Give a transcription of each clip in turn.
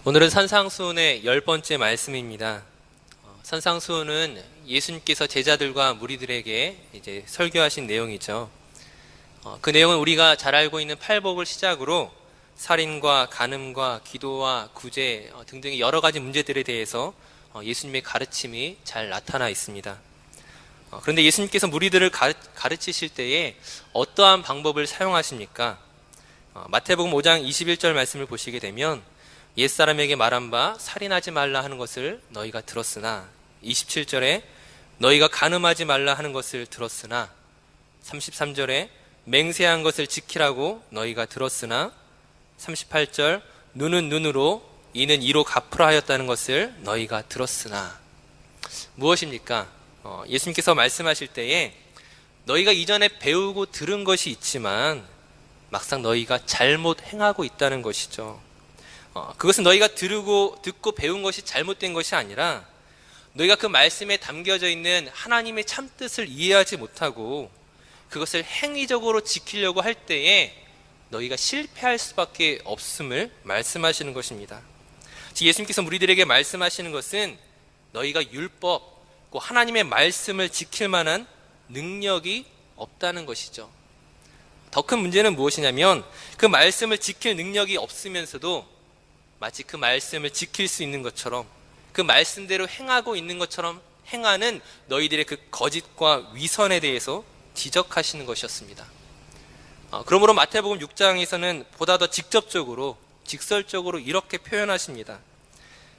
오늘은 산상수훈의 10번째 말씀입니다. 산상수훈은 예수님께서 제자들과 무리들에게 이제 설교하신 내용이죠. 그 내용은 우리가 잘 알고 있는 팔복을 시작으로 살인과 간음과 기도와 구제 등등의 여러 가지 문제들에 대해서 예수님의 가르침이 잘 나타나 있습니다. 그런데 예수님께서 무리들을 가르치실 때에 어떠한 방법을 사용하십니까? 마태복음 5장 21절 말씀을 보시게 되면 옛사람에게 말한 바 살인하지 말라 하는 것을 너희가 들었으나, 27절에 너희가 간음하지 말라 하는 것을 들었으나, 33절에 맹세한 것을 지키라고 너희가 들었으나, 38절 눈은 눈으로 이는 이로 갚으라 하였다는 것을 너희가 들었으나. 무엇입니까? 예수님께서 말씀하실 때에 너희가 이전에 배우고 들은 것이 있지만 막상 너희가 잘못 행하고 있다는 것이죠. 그것은 너희가 듣고 배운 것이 잘못된 것이 아니라 너희가 그 말씀에 담겨져 있는 하나님의 참뜻을 이해하지 못하고 그것을 행위적으로 지키려고 할 때에 너희가 실패할 수밖에 없음을 말씀하시는 것입니다. 즉 예수님께서 무리들에게 말씀하시는 것은 너희가 율법, 그 하나님의 말씀을 지킬 만한 능력이 없다는 것이죠. 더 큰 문제는 무엇이냐면 그 말씀을 지킬 능력이 없으면서도 마치 그 말씀을 지킬 수 있는 것처럼, 그 말씀대로 행하고 있는 것처럼 행하는 너희들의 그 거짓과 위선에 대해서 지적하시는 것이었습니다. 그러므로 마태복음 6장에서는 보다 더 직설적으로 이렇게 표현하십니다.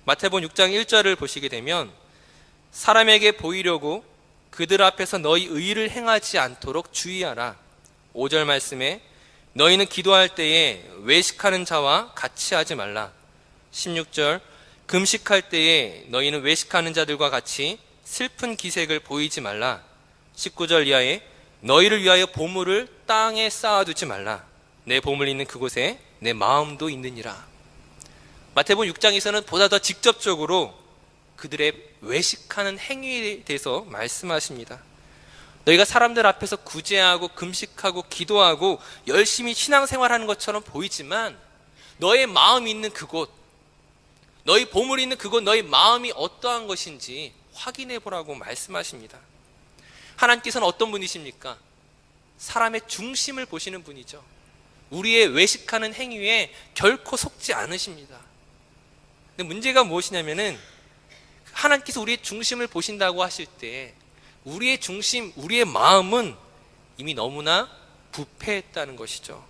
마태복음 6장 1절을 보시게 되면 사람에게 보이려고 그들 앞에서 너희 의를 행하지 않도록 주의하라. 5절 말씀에 너희는 기도할 때에 외식하는 자와 같이 하지 말라. 16절 금식할 때에 너희는 외식하는 자들과 같이 슬픈 기색을 보이지 말라. 19절 이하에 너희를 위하여 보물을 땅에 쌓아두지 말라. 내 보물 있는 그곳에 내 마음도 있느니라. 마태복음 6장에서는 보다 더 직접적으로 그들의 외식하는 행위에 대해서 말씀하십니다. 너희가 사람들 앞에서 구제하고 금식하고 기도하고 열심히 신앙생활하는 것처럼 보이지만 너의 마음이 있는 그곳, 너희 보물이 있는 그곳, 너희 마음이 어떠한 것인지 확인해 보라고 말씀하십니다. 하나님께서는 어떤 분이십니까? 사람의 중심을 보시는 분이죠. 우리의 외식하는 행위에 결코 속지 않으십니다. 근데 문제가 무엇이냐면은 하나님께서 우리의 중심을 보신다고 하실 때 우리의 중심, 우리의 마음은 이미 너무나 부패했다는 것이죠.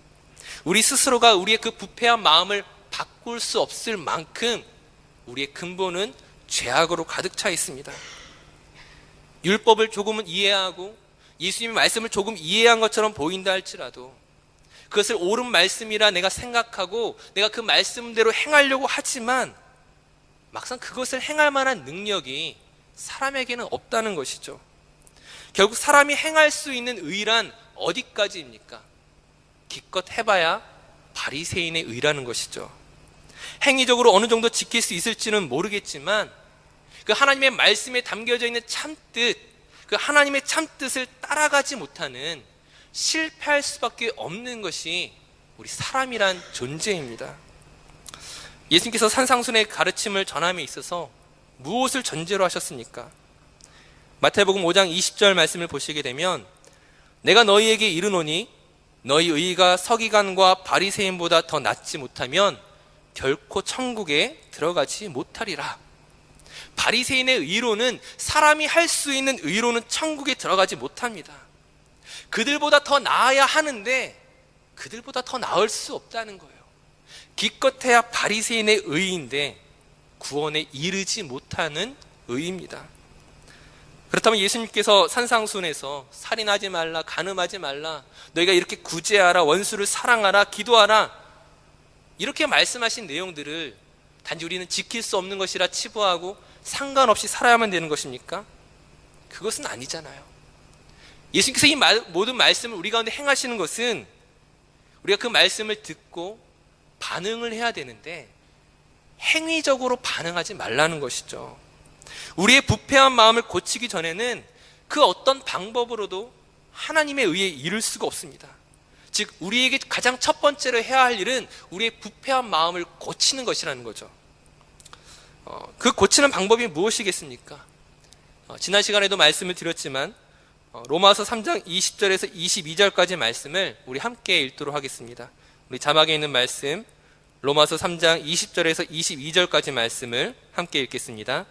우리 스스로가 우리의 그 부패한 마음을 바꿀 수 없을 만큼 우리의 근본은 죄악으로 가득 차 있습니다. 율법을 조금은 이해하고 예수님의 말씀을 조금 이해한 것처럼 보인다 할지라도 그것을 옳은 말씀이라 내가 생각하고 내가 그 말씀대로 행하려고 하지만 막상 그것을 행할 만한 능력이 사람에게는 없다는 것이죠. 결국 사람이 행할 수 있는 의란 어디까지입니까? 기껏 해봐야 바리새인의 의라는 것이죠. 행위적으로 어느 정도 지킬 수 있을지는 모르겠지만 그 하나님의 말씀에 담겨져 있는 참뜻, 그 하나님의 참뜻을 따라가지 못하는 실패할 수밖에 없는 것이 우리 사람이란 존재입니다. 예수님께서 산상수훈의 가르침을 전함에 있어서 무엇을 전제로 하셨습니까? 마태복음 5장 20절 말씀을 보시게 되면 내가 너희에게 이르노니 너희 의가 서기관과 바리새인보다 더 낫지 못하면 결코 천국에 들어가지 못하리라. 바리새인의 의로는, 사람이 할 수 있는 의로는 천국에 들어가지 못합니다. 그들보다 더 나아야 하는데 그들보다 더 나을 수 없다는 거예요. 기껏해야 바리새인의 의인데 구원에 이르지 못하는 의입니다. 그렇다면 예수님께서 산상수훈에서 살인하지 말라, 간음하지 말라, 너희가 이렇게 구제하라, 원수를 사랑하라, 기도하라 이렇게 말씀하신 내용들을 단지 우리는 지킬 수 없는 것이라 치부하고 상관없이 살아야만 되는 것입니까? 그것은 아니잖아요. 예수님께서 이 모든 말씀을 우리 가운데 행하시는 것은 우리가 그 말씀을 듣고 반응을 해야 되는데 행위적으로 반응하지 말라는 것이죠. 우리의 부패한 마음을 고치기 전에는 그 어떤 방법으로도 하나님의 의에 이를 수가 없습니다. 즉 우리에게 가장 첫 번째로 해야 할 일은 우리의 부패한 마음을 고치는 것이라는 거죠. 그 고치는 방법이 무엇이겠습니까? 지난 시간에도 말씀을 드렸지만 로마서 3장 20절에서 22절까지 말씀을 우리 함께 읽도록 하겠습니다. 우리 자막에 있는 말씀 로마서 3장 20절에서 22절까지 말씀을 함께 읽겠습니다.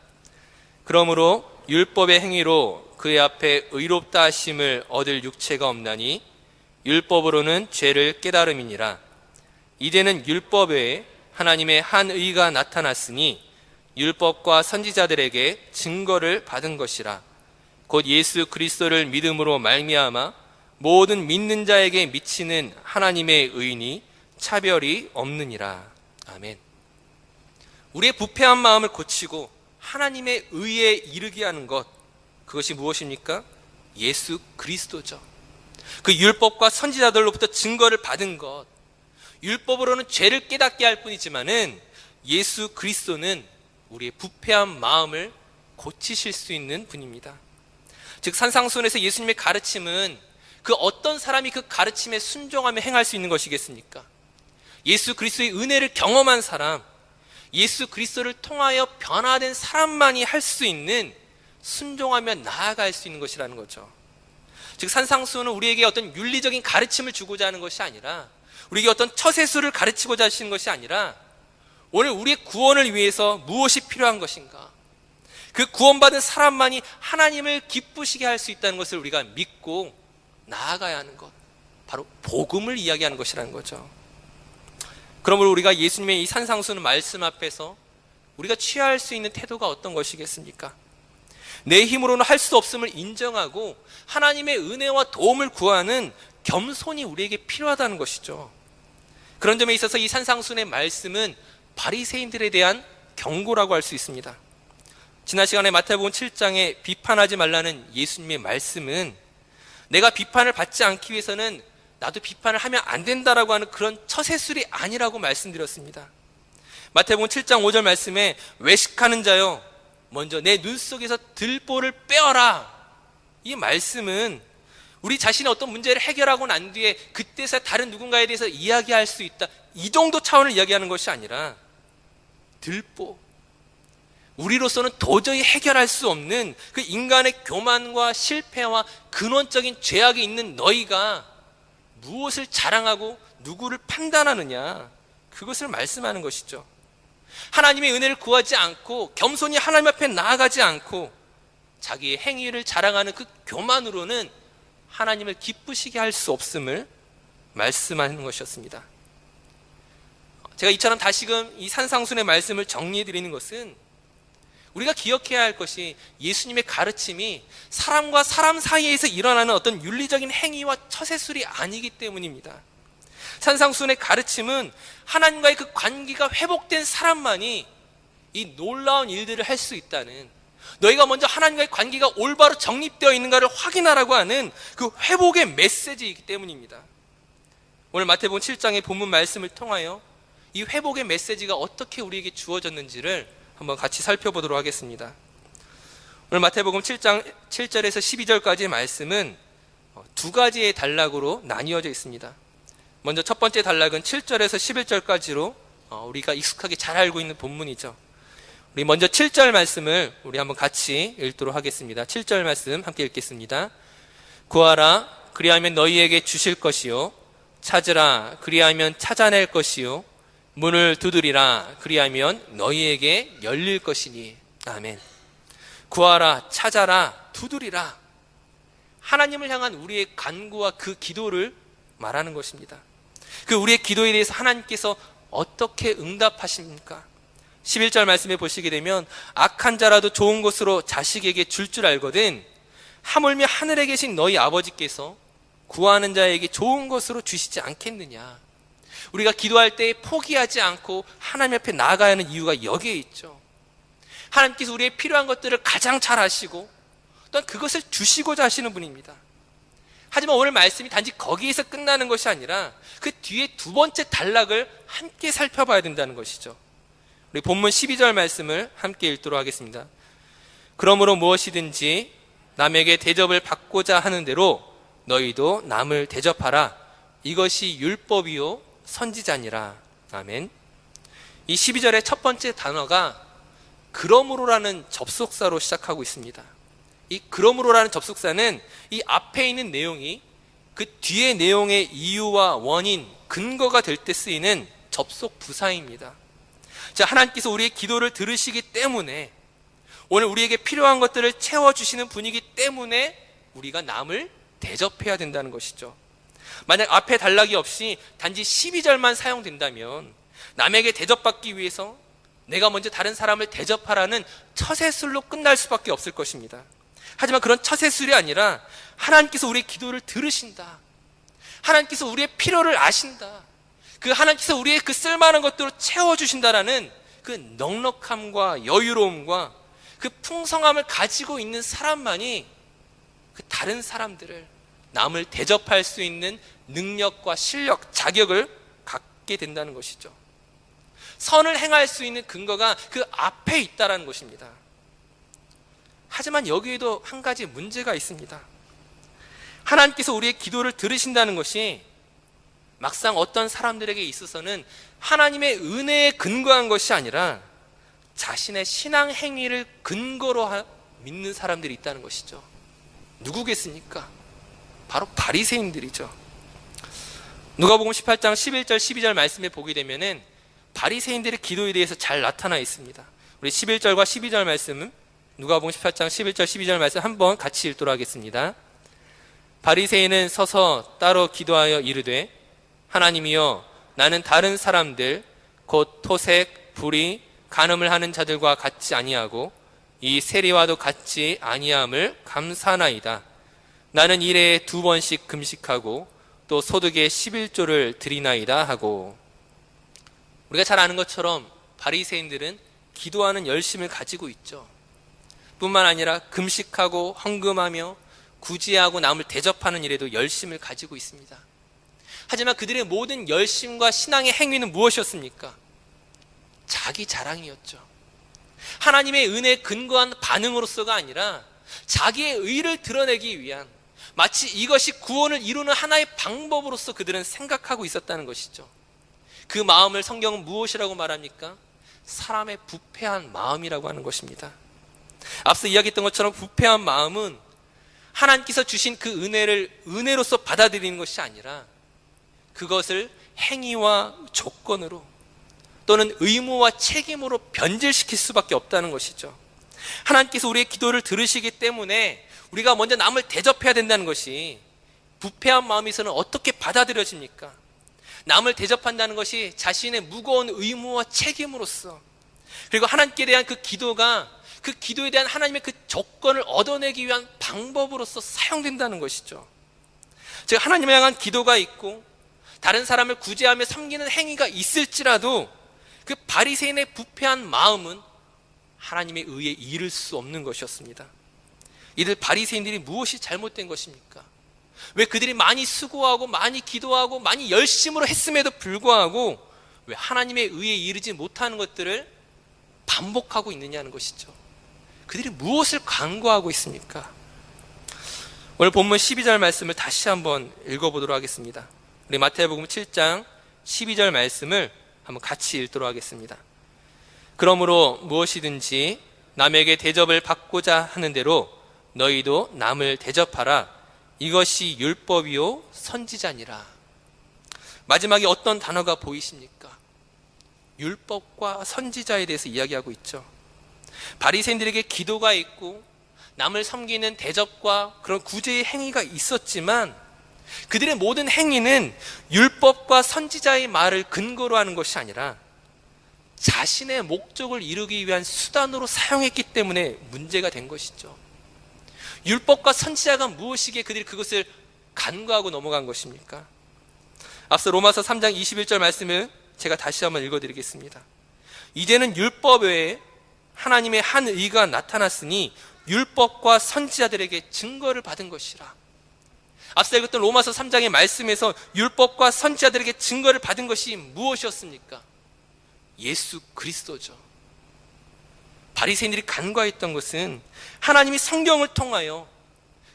그러므로 율법의 행위로 그의 앞에 의롭다 하심을 얻을 육체가 없나니 율법으로는 죄를 깨달음이니라. 이제는 율법 외에 하나님의 한 의가 나타났으니 율법과 선지자들에게 증거를 받은 것이라. 곧 예수 그리스도를 믿음으로 말미암아 모든 믿는 자에게 미치는 하나님의 의니 차별이 없느니라. 아멘. 우리의 부패한 마음을 고치고 하나님의 의에 이르게 하는 것, 그것이 무엇입니까? 예수 그리스도죠. 그 율법과 선지자들로부터 증거를 받은 것, 율법으로는 죄를 깨닫게 할 뿐이지만은 예수 그리스도는 우리의 부패한 마음을 고치실 수 있는 분입니다. 즉 산상수훈에서 예수님의 가르침은 그 어떤 사람이 그 가르침에 순종하며 행할 수 있는 것이겠습니까? 예수 그리스도의 은혜를 경험한 사람, 예수 그리스도를 통하여 변화된 사람만이 할 수 있는 순종하며 나아갈 수 있는 것이라는 거죠. 즉 산상수훈은 우리에게 어떤 윤리적인 가르침을 주고자 하는 것이 아니라, 우리에게 어떤 처세술을 가르치고자 하시는 것이 아니라, 오늘 우리의 구원을 위해서 무엇이 필요한 것인가, 그 구원받은 사람만이 하나님을 기쁘시게 할 수 있다는 것을 우리가 믿고 나아가야 하는 것, 바로 복음을 이야기하는 것이라는 거죠. 그러므로 우리가 예수님의 이 산상수훈 말씀 앞에서 우리가 취할 수 있는 태도가 어떤 것이겠습니까? 내 힘으로는 할 수 없음을 인정하고 하나님의 은혜와 도움을 구하는 겸손이 우리에게 필요하다는 것이죠. 그런 점에 있어서 이 산상수훈의 말씀은 바리새인들에 대한 경고라고 할 수 있습니다. 지난 시간에 마태복음 7장에 비판하지 말라는 예수님의 말씀은 내가 비판을 받지 않기 위해서는 나도 비판을 하면 안 된다라고 하는 그런 처세술이 아니라고 말씀드렸습니다. 마태복음 7장 5절 말씀에 외식하는 자여 먼저 내 눈 속에서 들보를 빼어라. 이 말씀은 우리 자신의 어떤 문제를 해결하고 난 뒤에 그때서야 다른 누군가에 대해서 이야기할 수 있다, 이 정도 차원을 이야기하는 것이 아니라 들보, 우리로서는 도저히 해결할 수 없는 그 인간의 교만과 실패와 근원적인 죄악이 있는 너희가 무엇을 자랑하고 누구를 판단하느냐, 그것을 말씀하는 것이죠. 하나님의 은혜를 구하지 않고 겸손히 하나님 앞에 나아가지 않고 자기의 행위를 자랑하는 그 교만으로는 하나님을 기쁘시게 할 수 없음을 말씀하는 것이었습니다. 제가 이처럼 다시금 이 산상수훈의 말씀을 정리해 드리는 것은 우리가 기억해야 할 것이 예수님의 가르침이 사람과 사람 사이에서 일어나는 어떤 윤리적인 행위와 처세술이 아니기 때문입니다. 산상수훈의 가르침은 하나님과의 그 관계가 회복된 사람만이 이 놀라운 일들을 할 수 있다는, 너희가 먼저 하나님과의 관계가 올바로 정립되어 있는가를 확인하라고 하는 그 회복의 메시지이기 때문입니다. 오늘 마태복음 7장의 본문 말씀을 통하여 이 회복의 메시지가 어떻게 우리에게 주어졌는지를 한번 같이 살펴보도록 하겠습니다. 오늘 마태복음 7장 7절에서 12절까지의 말씀은 두 가지의 단락으로 나뉘어져 있습니다. 먼저 첫 번째 단락은 7절에서 11절까지로 우리가 익숙하게 잘 알고 있는 본문이죠. 우리 먼저 7절 말씀을 우리 한번 같이 읽도록 하겠습니다. 7절 말씀 함께 읽겠습니다. 구하라 그리하면 너희에게 주실 것이요, 찾으라 그리하면 찾아낼 것이요, 문을 두드리라 그리하면 너희에게 열릴 것이니. 아멘. 구하라, 찾아라, 두드리라, 하나님을 향한 우리의 간구와 그 기도를 말하는 것입니다. 그 우리의 기도에 대해서 하나님께서 어떻게 응답하십니까? 11절 말씀에 보시게 되면 악한 자라도 좋은 것으로 자식에게 줄 알거든 하물며 하늘에 계신 너희 아버지께서 구하는 자에게 좋은 것으로 주시지 않겠느냐. 우리가 기도할 때 포기하지 않고 하나님 앞에 나아가야 하는 이유가 여기에 있죠. 하나님께서 우리의 필요한 것들을 가장 잘 아시고 또한 그것을 주시고자 하시는 분입니다. 하지만 오늘 말씀이 단지 거기에서 끝나는 것이 아니라 그 뒤에 두 번째 단락을 함께 살펴봐야 된다는 것이죠. 우리 본문 12절 말씀을 함께 읽도록 하겠습니다. 그러므로 무엇이든지 남에게 대접을 받고자 하는 대로 너희도 남을 대접하라. 이것이 율법이요 선지자니라. 아멘. 이 12절의 첫 번째 단어가 그러므로라는 접속사로 시작하고 있습니다. 이 그러므로라는 접속사는 이 앞에 있는 내용이 그 뒤에 내용의 이유와 원인, 근거가 될 때 쓰이는 접속 부사입니다. 자, 하나님께서 우리의 기도를 들으시기 때문에, 오늘 우리에게 필요한 것들을 채워주시는 분이기 때문에 우리가 남을 대접해야 된다는 것이죠. 만약 앞에 단락이 없이 단지 12절만 사용된다면 남에게 대접받기 위해서 내가 먼저 다른 사람을 대접하라는 처세술로 끝날 수밖에 없을 것입니다. 하지만 그런 처세술이 아니라 하나님께서 우리의 기도를 들으신다, 하나님께서 우리의 필요를 아신다, 그 하나님께서 우리의 그 쓸만한 것들로 채워주신다라는 그 넉넉함과 여유로움과 그 풍성함을 가지고 있는 사람만이 그 다른 사람들을, 남을 대접할 수 있는 능력과 실력, 자격을 갖게 된다는 것이죠. 선을 행할 수 있는 근거가 그 앞에 있다는 것입니다. 하지만 여기에도 한 가지 문제가 있습니다. 하나님께서 우리의 기도를 들으신다는 것이 막상 어떤 사람들에게 있어서는 하나님의 은혜에 근거한 것이 아니라 자신의 신앙 행위를 근거로 믿는 사람들이 있다는 것이죠. 누구겠습니까? 바로 바리새인들이죠. 누가복음 18장 11절 12절 말씀에 보게 되면은 바리새인들의 기도에 대해서 잘 나타나 있습니다. 우리 11절과 12절 말씀은 누가복음 18장 11절 12절 말씀 한번 같이 읽도록 하겠습니다. 바리새인은 서서 따로 기도하여 이르되 하나님이여, 나는 다른 사람들 곧 토색, 불의, 간음을 하는 자들과 같지 아니하고 이 세리와도 같지 아니함을 감사하나이다. 나는 일에 2번씩 금식하고 또 소득의 11조를 드리나이다 하고. 우리가 잘 아는 것처럼 바리새인들은 기도하는 열심을 가지고 있죠. 뿐만 아니라 금식하고 헌금하며 구제하고 남을 대접하는 일에도 열심을 가지고 있습니다. 하지만 그들의 모든 열심과 신앙의 행위는 무엇이었습니까? 자기 자랑이었죠. 하나님의 은혜에 근거한 반응으로서가 아니라 자기의 의를 드러내기 위한, 마치 이것이 구원을 이루는 하나의 방법으로서 그들은 생각하고 있었다는 것이죠. 그 마음을 성경은 무엇이라고 말합니까? 사람의 부패한 마음이라고 하는 것입니다. 앞서 이야기했던 것처럼 부패한 마음은 하나님께서 주신 그 은혜를 은혜로서 받아들이는 것이 아니라 그것을 행위와 조건으로 또는 의무와 책임으로 변질시킬 수밖에 없다는 것이죠. 하나님께서 우리의 기도를 들으시기 때문에 우리가 먼저 남을 대접해야 된다는 것이 부패한 마음에서는 어떻게 받아들여집니까? 남을 대접한다는 것이 자신의 무거운 의무와 책임으로서, 그리고 하나님께 대한 그 기도가 그 기도에 대한 하나님의 그 조건을 얻어내기 위한 방법으로서 사용된다는 것이죠. 즉, 하나님을 향한 기도가 있고 다른 사람을 구제하며 섬기는 행위가 있을지라도 그 바리새인의 부패한 마음은 하나님의 의에 이를 수 없는 것이었습니다. 이들 바리새인들이 무엇이 잘못된 것입니까? 왜 그들이 많이 수고하고 많이 기도하고 많이 열심으로 했음에도 불구하고 왜 하나님의 의에 이르지 못하는 것들을 반복하고 있느냐는 것이죠. 그들이 무엇을 간구하고 있습니까? 오늘 본문 12절 말씀을 다시 한번 읽어보도록 하겠습니다. 우리 마태복음 7장 12절 말씀을 한번 같이 읽도록 하겠습니다. 그러므로 무엇이든지 남에게 대접을 받고자 하는 대로 너희도 남을 대접하라. 이것이 율법이요 선지자니라. 마지막에 어떤 단어가 보이십니까? 율법과 선지자에 대해서 이야기하고 있죠. 바리새인들에게 기도가 있고 남을 섬기는 대접과 그런 구제의 행위가 있었지만 그들의 모든 행위는 율법과 선지자의 말을 근거로 하는 것이 아니라 자신의 목적을 이루기 위한 수단으로 사용했기 때문에 문제가 된 것이죠. 율법과 선지자가 무엇이기에 그들이 그것을 간과하고 넘어간 것입니까? 앞서 로마서 3장 21절 말씀을 제가 다시 한번 읽어드리겠습니다. 이제는 율법 외에 하나님의 한 의가 나타났으니 율법과 선지자들에게 증거를 받은 것이라. 앞서 읽었던 로마서 3장의 말씀에서 율법과 선지자들에게 증거를 받은 것이 무엇이었습니까? 예수 그리스도죠. 바리새인들이 간과했던 것은 하나님이 성경을 통하여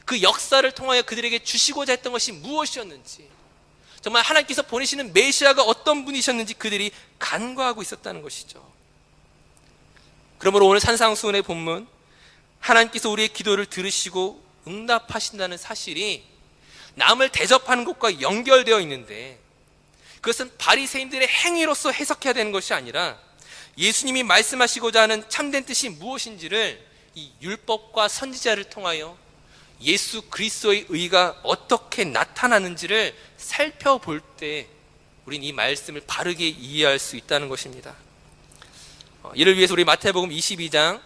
그 역사를 통하여 그들에게 주시고자 했던 것이 무엇이었는지, 정말 하나님께서 보내시는 메시아가 어떤 분이셨는지 그들이 간과하고 있었다는 것이죠. 그러므로 오늘 산상수훈의 본문, 하나님께서 우리의 기도를 들으시고 응답하신다는 사실이 남을 대접하는 것과 연결되어 있는데, 그것은 바리새인들의 행위로서 해석해야 되는 것이 아니라 예수님이 말씀하시고자 하는 참된 뜻이 무엇인지를 이 율법과 선지자를 통하여 예수 그리스도의 의가 어떻게 나타나는지를 살펴볼 때 우린 이 말씀을 바르게 이해할 수 있다는 것입니다. 이를 위해서 우리 마태복음 22장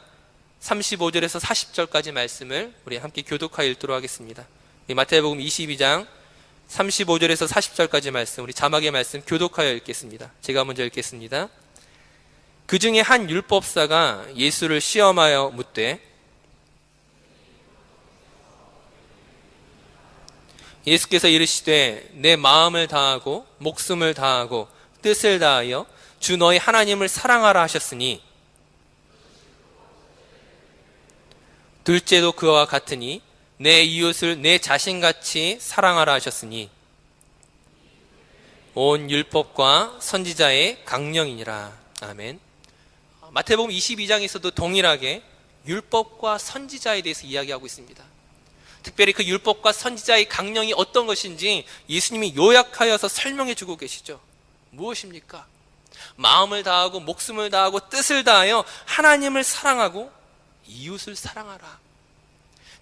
35절에서 40절까지 말씀을 우리 함께 교독하여 읽도록 하겠습니다. 마태복음 22장 35절에서 40절까지 말씀, 우리 자막의 말씀 교독하여 읽겠습니다. 제가 먼저 읽겠습니다. 그 중에 한 율법사가 예수를 시험하여 묻되, 예수께서 이르시되 내 마음을 다하고 목숨을 다하고 뜻을 다하여 주 너희 하나님을 사랑하라 하셨으니 둘째도 그와 같으니 내 이웃을 내 자신같이 사랑하라 하셨으니 온 율법과 선지자의 강령이니라. 아멘. 마태복음 22장에서도 동일하게 율법과 선지자에 대해서 이야기하고 있습니다. 특별히 그 율법과 선지자의 강령이 어떤 것인지 예수님이 요약하여서 설명해 주고 계시죠. 무엇입니까? 마음을 다하고 목숨을 다하고 뜻을 다하여 하나님을 사랑하고 이웃을 사랑하라.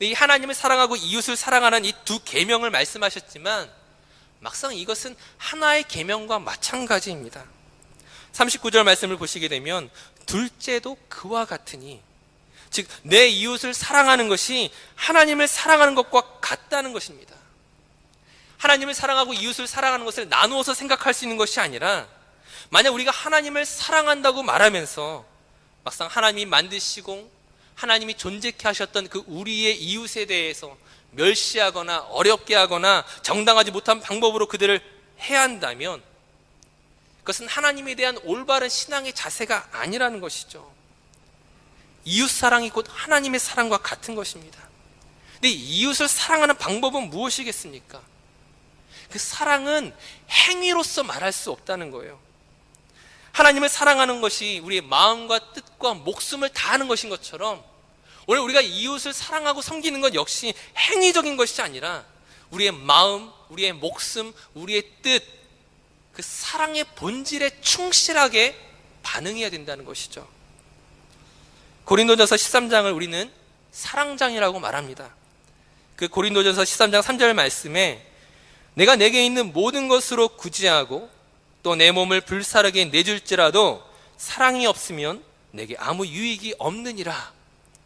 이 하나님을 사랑하고 이웃을 사랑하는 이 두 계명을 말씀하셨지만 막상 이것은 하나의 계명과 마찬가지입니다. 39절 말씀을 보시게 되면 둘째도 그와 같으니, 즉 내 이웃을 사랑하는 것이 하나님을 사랑하는 것과 같다는 것입니다. 하나님을 사랑하고 이웃을 사랑하는 것을 나누어서 생각할 수 있는 것이 아니라, 만약 우리가 하나님을 사랑한다고 말하면서 막상 하나님이 만드시고 하나님이 존재케 하셨던 그 우리의 이웃에 대해서 멸시하거나 어렵게 하거나 정당하지 못한 방법으로 그들을 해한다면 그것은 하나님에 대한 올바른 신앙의 자세가 아니라는 것이죠. 이웃 사랑이 곧 하나님의 사랑과 같은 것입니다. 근데 이웃을 사랑하는 방법은 무엇이겠습니까? 그 사랑은 행위로서 말할 수 없다는 거예요. 하나님을 사랑하는 것이 우리의 마음과 뜻과 목숨을 다하는 것인 것처럼, 오늘 우리가 이웃을 사랑하고 섬기는 것 역시 행위적인 것이 아니라 우리의 마음, 우리의 목숨, 우리의 뜻, 그 사랑의 본질에 충실하게 반응해야 된다는 것이죠. 고린도전서 13장을 우리는 사랑장이라고 말합니다. 그 고린도전서 13장 3절 말씀에 내가 내게 있는 모든 것으로 구제하고 또 내 몸을 불사르게 내줄지라도 사랑이 없으면 내게 아무 유익이 없느니라,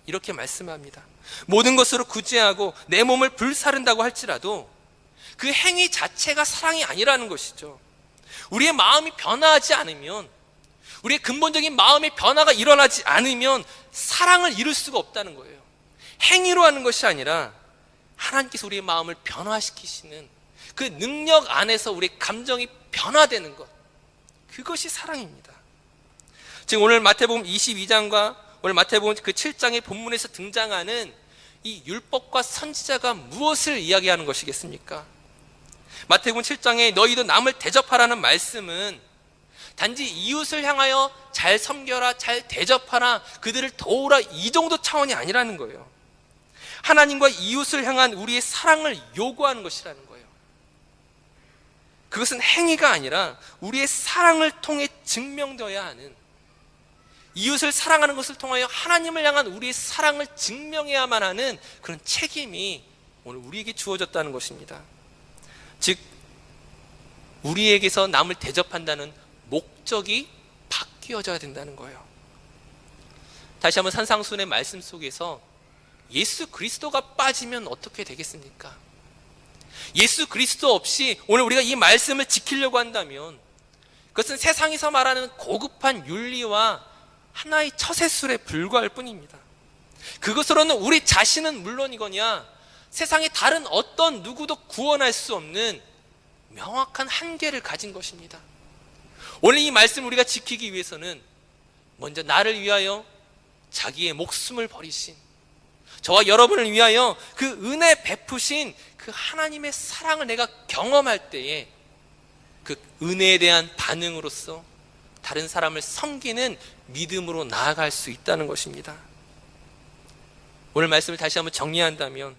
이렇게 말씀합니다. 모든 것으로 구제하고 내 몸을 불사른다고 할지라도 그 행위 자체가 사랑이 아니라는 것이죠. 우리의 마음이 변화하지 않으면, 우리의 근본적인 마음의 변화가 일어나지 않으면 사랑을 이룰 수가 없다는 거예요. 행위로 하는 것이 아니라 하나님께서 우리의 마음을 변화시키시는 그 능력 안에서 우리의 감정이 변화되는 것, 그것이 사랑입니다. 지금 오늘 마태복음 22장과 오늘 마태복음 그 7장의 본문에서 등장하는 이 율법과 선지자가 무엇을 이야기하는 것이겠습니까? 마태복음 7장에 너희도 남을 대접하라는 말씀은 단지 이웃을 향하여 잘 섬겨라, 잘 대접하라, 그들을 도우라, 이 정도 차원이 아니라는 거예요. 하나님과 이웃을 향한 우리의 사랑을 요구하는 것이라는 거예요. 그것은 행위가 아니라 우리의 사랑을 통해 증명되어야 하는, 이웃을 사랑하는 것을 통하여 하나님을 향한 우리의 사랑을 증명해야만 하는 그런 책임이 오늘 우리에게 주어졌다는 것입니다. 즉 우리에게서 남을 대접한다는 목적이 바뀌어져야 된다는 거예요. 다시 한번 산상수훈의 말씀 속에서 예수 그리스도가 빠지면 어떻게 되겠습니까? 예수 그리스도 없이 오늘 우리가 이 말씀을 지키려고 한다면 그것은 세상에서 말하는 고급한 윤리와 하나의 처세술에 불과할 뿐입니다. 그것으로는 우리 자신은 물론이거냐 세상의 다른 어떤 누구도 구원할 수 없는 명확한 한계를 가진 것입니다. 오늘 이 말씀을 우리가 지키기 위해서는 먼저 나를 위하여 자기의 목숨을 버리신, 저와 여러분을 위하여 그 은혜 베푸신 그 하나님의 사랑을 내가 경험할 때에 그 은혜에 대한 반응으로서 다른 사람을 섬기는 믿음으로 나아갈 수 있다는 것입니다. 오늘 말씀을 다시 한번 정리한다면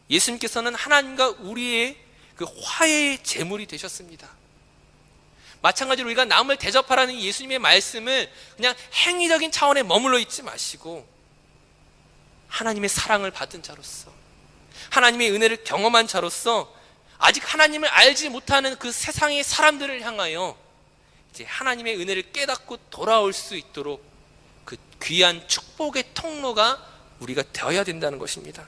예수님께서는 하나님과 우리의 그 화해의 제물이 되셨습니다. 마찬가지로 우리가 남을 대접하라는 이 예수님의 말씀을 그냥 행위적인 차원에 머물러 있지 마시고 하나님의 사랑을 받은 자로서, 하나님의 은혜를 경험한 자로서 아직 하나님을 알지 못하는 그 세상의 사람들을 향하여 이제 하나님의 은혜를 깨닫고 돌아올 수 있도록 그 귀한 축복의 통로가 우리가 되어야 된다는 것입니다.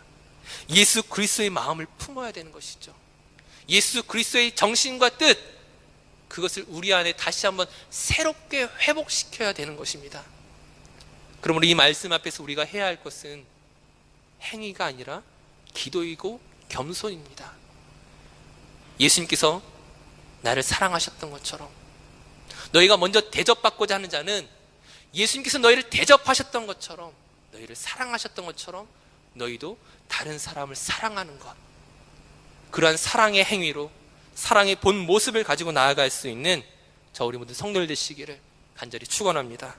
예수 그리스도의 마음을 품어야 되는 것이죠. 예수 그리스도의 정신과 뜻, 그것을 우리 안에 다시 한번 새롭게 회복시켜야 되는 것입니다. 그러므로 이 말씀 앞에서 우리가 해야 할 것은 행위가 아니라 기도이고 겸손입니다. 예수님께서 나를 사랑하셨던 것처럼, 너희가 먼저 대접받고자 하는 자는 예수님께서 너희를 대접하셨던 것처럼, 너희를 사랑하셨던 것처럼 너희도 다른 사람을 사랑하는 것, 그러한 사랑의 행위로 사랑의 본 모습을 가지고 나아갈 수 있는 저 우리 모든 성도들 되시기를 간절히 축원합니다.